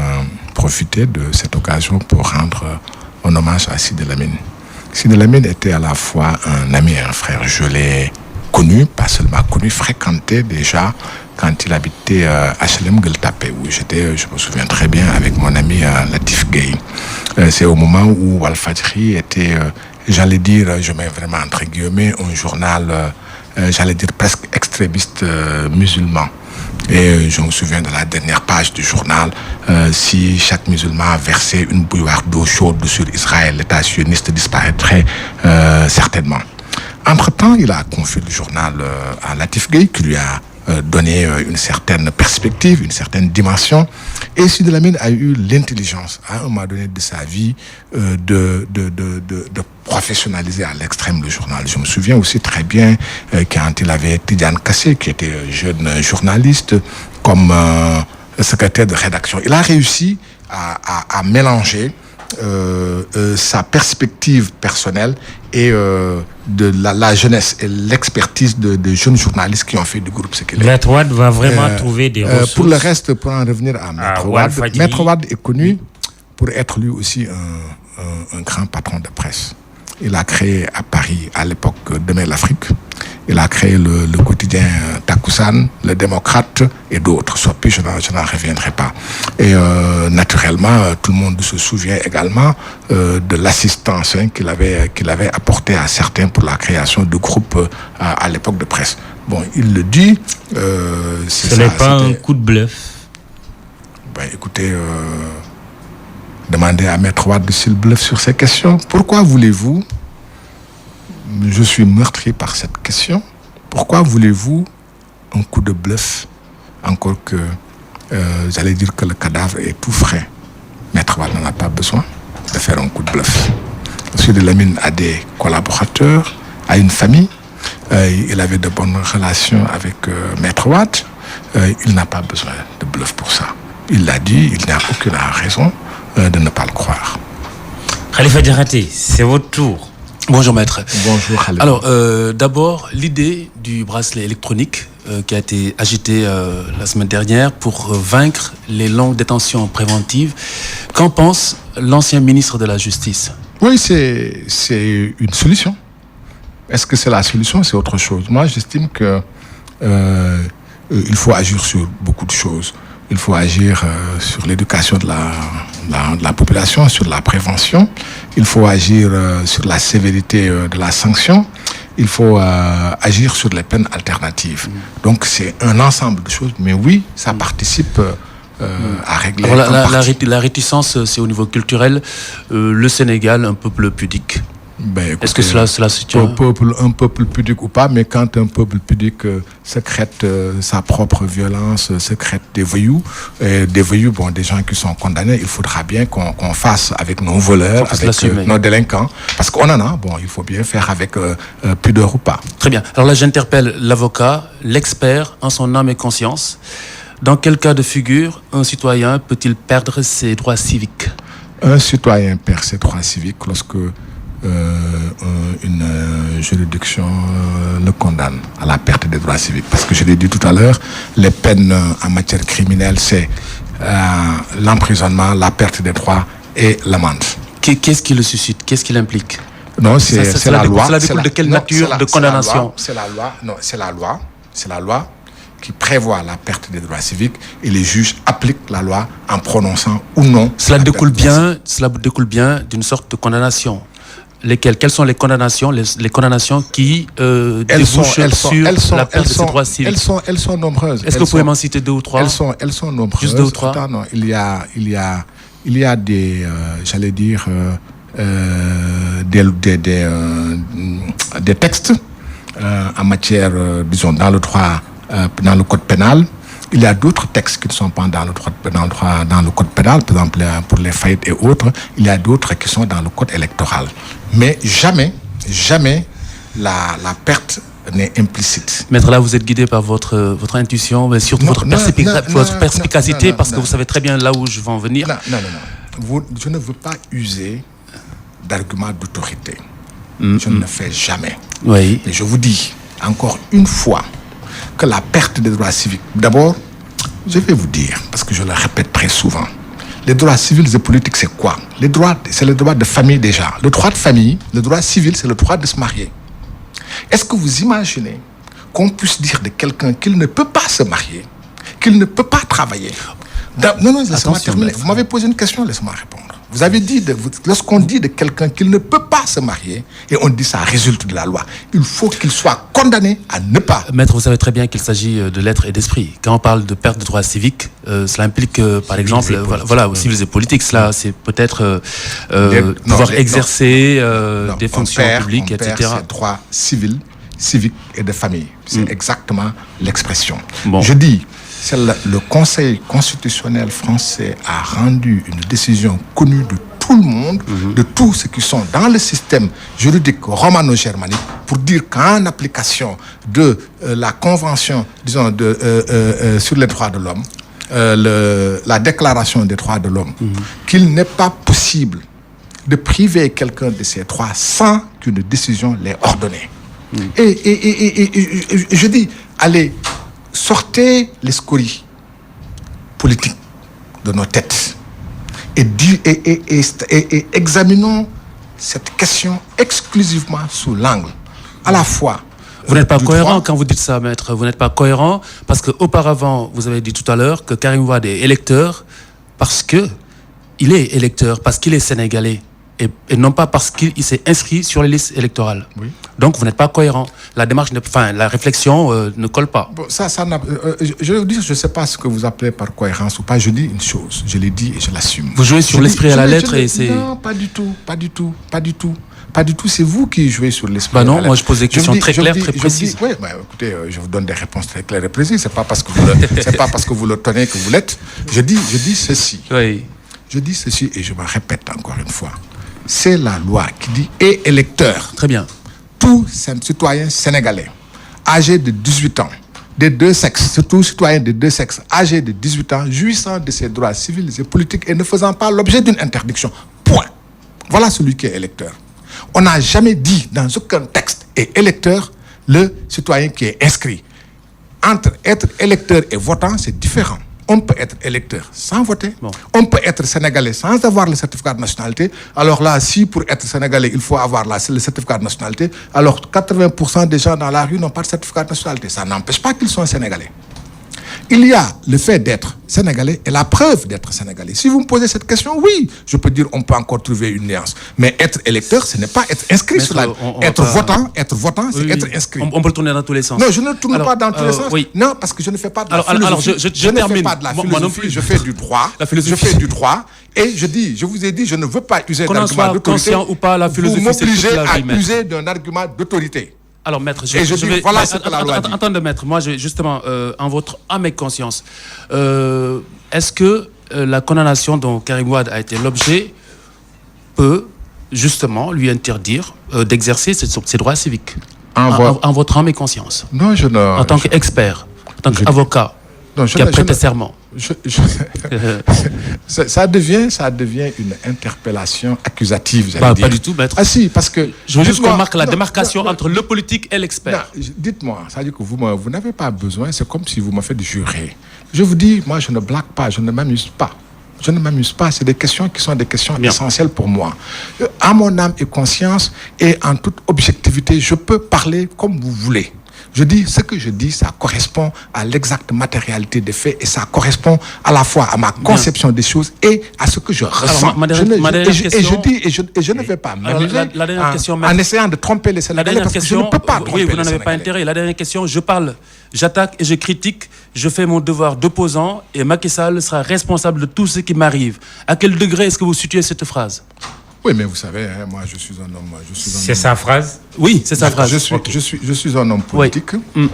S3: profiter de cette occasion pour rendre un hommage à Sidi Lamine. Sidi Lamine était à la fois un ami et un frère. Je l'ai connu, pas seulement connu, fréquenté déjà quand il habitait HLM Gueule-Tapée, où j'étais, je me souviens très bien, avec mon ami Latif Gueye. C'est au moment où Walfadjri était, j'allais dire, je mets vraiment entre guillemets, un journal, j'allais dire presque extrémiste musulman. Et je me souviens de la dernière page du journal, si chaque musulman versait une bouilloire d'eau chaude sur Israël, l'État sioniste disparaîtrait certainement. Entre-temps, il a confié le journal à Latif Gueye, qui lui a donné une certaine perspective, une certaine dimension. Et Sidi Lamine a eu l'intelligence, à un moment donné de sa vie, de professionnaliser à l'extrême le journal. Je me souviens aussi très bien quand il avait Tidiane Kassé, qui était jeune journaliste, comme secrétaire de rédaction. Il a réussi à mélanger sa perspective personnelle et de la jeunesse et l'expertise de jeunes journalistes qui ont fait du groupe ce qu'il est.
S2: Maître Wade va vraiment trouver des ressources.
S3: Pour le reste, pour en revenir à Maître Wade, Maître Wade est connu pour être lui aussi un grand patron de presse. Il a créé à Paris, à l'époque, Demain l'Afrique. Il a créé le quotidien Takusan, Le Démocrate et d'autres. Sopi, je n'en reviendrai pas. Et naturellement, tout le monde se souvient également de l'assistance qu'il avait apportée à certains pour la création de groupes à l'époque de presse. Bon, il le dit.
S2: Ce n'est pas un coup de bluff.
S3: Ben, écoutez, demandez à Maître Wade s'il bluffe sur ces questions. Pourquoi voulez-vous, je suis meurtri par cette question, pourquoi voulez-vous un coup de bluff, encore que, j'allais dire que le cadavre est tout frais. Maître Wade n'en a pas besoin de faire un coup de bluff. Sidi Lamine a des collaborateurs, a une famille, il avait de bonnes relations avec Maître Wade, il n'a pas besoin de bluff pour ça. Il l'a dit, il n'a aucune raison de ne pas le croire.
S2: Khalifa Diakhaté, c'est votre tour.
S8: Bonjour maître.
S3: Bonjour Khalifa.
S8: Alors d'abord l'idée du bracelet électronique qui a été agité la semaine dernière pour vaincre les longues détentions préventives. Qu'en pense l'ancien ministre de la Justice?
S3: Oui, c'est une solution. Est-ce que c'est la solution? C'est autre chose. Moi, j'estime que il faut agir sur beaucoup de choses. Il faut agir sur l'éducation de la population, sur la prévention. Il faut agir sur la sévérité de la sanction. Il faut agir sur les peines alternatives. Donc, c'est un ensemble de choses. Mais oui, ça participe à régler.
S8: Alors, la réticence, c'est au niveau culturel. Le Sénégal, un peuple pudique.
S3: Écoutez,
S8: est-ce que cela se tient?
S3: Un peuple pudique ou pas, mais quand un peuple pudique sécrète sa propre violence, sécrète des voyous, des gens qui sont condamnés, il faudra bien qu'on fasse avec nos voleurs, avec nos délinquants, parce qu'on en a, il faut bien faire avec pudeur ou pas.
S8: Très bien. Alors là, j'interpelle l'avocat, l'expert en son âme et conscience. Dans quel cas de figure un citoyen peut-il perdre ses droits civiques?
S3: Un citoyen perd ses droits civiques lorsque une juridiction le condamne à la perte des droits civiques. Parce que je l'ai dit tout à l'heure, les peines en matière criminelle, c'est l'emprisonnement, la perte des droits et l'amende.
S8: Qu'est-ce qui le suscite? Qu'est-ce qui l'implique?
S3: Non, c'est la loi.
S8: Cela découle de quelle nature de condamnation?
S3: C'est la loi qui prévoit la perte des droits civiques et les juges appliquent la loi en prononçant ou non.
S8: Cela découle bien d'une sorte de condamnation. Quelles sont les condamnations, les condamnations qui débouchent sur la perte de ces droits civiques?
S3: Elles sont nombreuses.
S8: Est-ce que vous pouvez m'en citer 2 ou 3?
S3: Elles sont nombreuses.
S8: Juste 2 ou 3?
S3: Attends, non, il y a des, j'allais dire, des textes en matière, disons, dans le droit, dans le code pénal. Il y a d'autres textes qui ne sont pas dans le code pénal, par exemple pour les faillites et autres. Il y a d'autres qui sont dans le code électoral. Mais jamais la perte n'est implicite.
S8: Maître, là, vous êtes guidé par votre intuition, mais surtout votre perspicacité, parce que vous savez très bien là où je veux en venir.
S3: Non. Je ne veux pas user d'arguments d'autorité. Je ne le fais jamais.
S8: Oui.
S3: Mais je vous dis encore une fois que la perte des droits civiques, d'abord, je vais vous dire, parce que je le répète très souvent, les droits civils et politiques, c'est quoi? C'est le droit de famille déjà. Le droit de famille, le droit civil, c'est le droit de se marier. Est-ce que vous imaginez qu'on puisse dire de quelqu'un qu'il ne peut pas se marier, qu'il ne peut pas travailler? Non, laissez-moi terminer. Vous m'avez posé une question, laissez-moi répondre. Vous avez dit, lorsqu'on dit de quelqu'un qu'il ne peut pas se marier, et on dit ça résulte de la loi, il faut qu'il soit condamné à ne pas.
S8: Maître, vous savez très bien qu'il s'agit de l'être et d'esprit. Quand on parle de perte de droits civiques, cela implique, par exemple, civils et politiques, cela, c'est peut-être pouvoir exercer des fonctions publiques, etc.
S3: On perd ses droits civils, civiques et de famille. C'est exactement l'expression.
S8: Bon.
S3: Je dis, le Conseil constitutionnel français a rendu une décision connue de tout le monde, de tous ceux qui sont dans le système juridique romano-germanique, pour dire qu'en application de la Convention, disons, sur les droits de l'homme, la Déclaration des droits de l'homme, qu'il n'est pas possible de priver quelqu'un de ses droits sans qu'une décision l'ait ordonné. Et je dis, allez, sortez les scories politiques de nos têtes et examinons cette question exclusivement sous l'angle à la fois.
S8: Vous n'êtes pas cohérent quand vous dites ça, maître. Vous n'êtes pas cohérent parce qu'auparavant, vous avez dit tout à l'heure que Karim Wade est électeur parce qu'il est sénégalais. Et non pas parce qu'il s'est inscrit sur les listes électorales. Oui. Donc vous n'êtes pas cohérent. La réflexion ne colle pas.
S3: Bon, je veux dire, je ne sais pas ce que vous appelez par cohérence ou pas. Je dis une chose, je l'ai dit et je l'assume.
S8: Vous jouez sur l'esprit à la lettre et c'est...
S3: Non, pas du tout. C'est vous qui jouez sur l'esprit.
S8: Non, moi je pose des questions très claires, très précises.
S3: Oui, écoutez, je vous donne des réponses très claires et précises. C'est pas parce que vous le tenez que vous l'êtes. Je dis ceci.
S8: Oui.
S3: Je dis ceci et je me répète encore une fois. C'est la loi qui dit « et électeur ».
S8: Très bien.
S3: Tout citoyen sénégalais âgé de 18 ans, des deux sexes, surtout citoyen des deux sexes, âgé de 18 ans, jouissant de ses droits civils et politiques et ne faisant pas l'objet d'une interdiction. Point. Voilà celui qui est électeur. On n'a jamais dit dans aucun texte « et électeur » le citoyen qui est inscrit. Entre être électeur et votant, c'est différent. On peut être électeur sans voter. Bon. On peut être sénégalais sans avoir le certificat de nationalité. Alors là, si pour être sénégalais, il faut avoir le certificat de nationalité, alors 80% des gens dans la rue n'ont pas de certificat de nationalité. Ça n'empêche pas qu'ils soient sénégalais. Il y a le fait d'être sénégalais et la preuve d'être sénégalais. Si vous me posez cette question, oui, je peux dire on peut encore trouver une nuance. Mais être électeur, ce n'est pas être inscrit sur la... Être votant, c'est être inscrit.
S8: On peut le tourner dans tous les sens.
S3: Non, je ne tourne pas dans tous les sens. Oui. Non, parce que je ne fais pas de la philosophie.
S8: Alors, je ne fais
S3: pas de la philosophie, je fais du droit. Je fais du droit. Et je vous ai dit, je ne veux pas user d'argument d'autorité.
S8: Conscient ou pas, la philosophie,
S3: vous m'obligez à user d'un argument d'autorité.
S8: Alors, maître, attendez, maître, moi, justement, en votre âme et conscience, est-ce que la condamnation dont Karim Wade a été l'objet peut, justement, lui interdire d'exercer ses droits civiques en votre âme et conscience?
S3: Non, je ne...
S8: En tant qu'expert, en tant qu'avocat, qui a prêté serment.
S3: Ça devient une interpellation accusative.
S8: Pas du tout, maître.
S3: Ah si, parce que...
S8: Je veux juste qu'on marque la démarcation entre le politique et l'expert.
S3: Dites-moi, ça veut dire que vous n'avez pas besoin, c'est comme si vous me faites jurer. Je vous dis, moi je ne blague pas, je ne m'amuse pas. Je ne m'amuse pas, c'est des questions qui sont des questions essentielles pour moi. À mon âme et conscience et en toute objectivité, je peux parler comme vous voulez. Je dis, ce que je dis, ça correspond à l'exacte matérialité des faits et ça correspond à la fois à ma conception des choses et à ce que je ressens. Et je ne vais pas m'amuser en essayant de tromper les Sénégalais parce que je ne peux pas tromper les Sénégalais.
S8: Vous n'en avez pas intérêt. La dernière question, je parle, j'attaque et je critique, je fais mon devoir d'opposant et Macky Sall sera responsable de tout ce qui m'arrive. À quel degré est-ce que vous situez cette phrase?
S3: Oui, mais vous savez, moi, je suis un homme...
S2: C'est sa phrase?
S8: Oui, c'est sa phrase.
S3: Je suis un homme politique. Oui.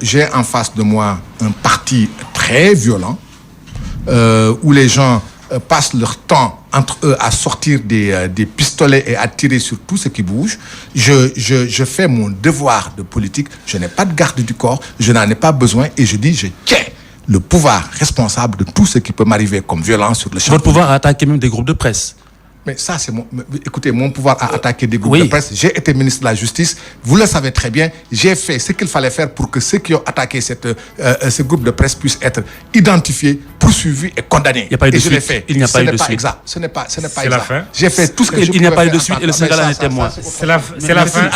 S3: J'ai en face de moi un parti très violent où les gens passent leur temps entre eux à sortir des pistolets et à tirer sur tout ce qui bouge. Je fais mon devoir de politique. Je n'ai pas de garde du corps. Je n'en ai pas besoin. Et je dis, je tiens le pouvoir responsable de tout ce qui peut m'arriver comme violence sur le champ.
S8: Votre pouvoir a attaqué même des groupes de presse.
S3: Mais ça, c'est écoutez, mon pouvoir a attaqué des groupes de presse. J'ai été ministre de la Justice. Vous le savez très bien. J'ai fait ce qu'il fallait faire pour que ceux qui ont attaqué ce groupe de presse puissent être identifiés, poursuivis et condamnés.
S8: Il n'y a pas eu de suite.
S3: Je l'ai fait.
S8: Il n'y a pas eu de suite.
S3: Exact. Ce n'est pas exact.
S2: C'est la fin.
S3: J'ai fait tout ce que je pouvais.
S8: Il n'y a pas eu de suite et le Sénégal en est témoin.
S2: C'est la fin.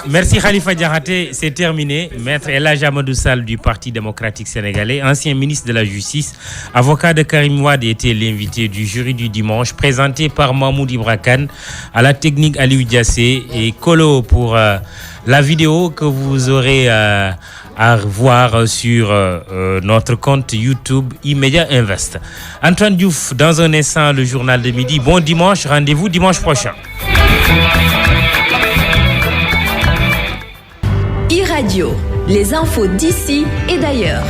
S2: Merci Khalifa Diakhaté. C'est terminé. Maître El Hadji Amadou Sall du Parti démocratique sénégalais, ancien ministre de la Justice, avocat de Karim Wade, était l'invité du jury du dimanche, présenté par Mahmoud Ibra Kane, à la technique Aliou Diassé et Kolo pour la vidéo que vous aurez à voir sur notre compte YouTube Immédiat Invest. Antoine Diouf, dans un instant, le journal de midi. Bon dimanche, rendez-vous dimanche prochain.
S1: E-Radio, les infos d'ici et d'ailleurs.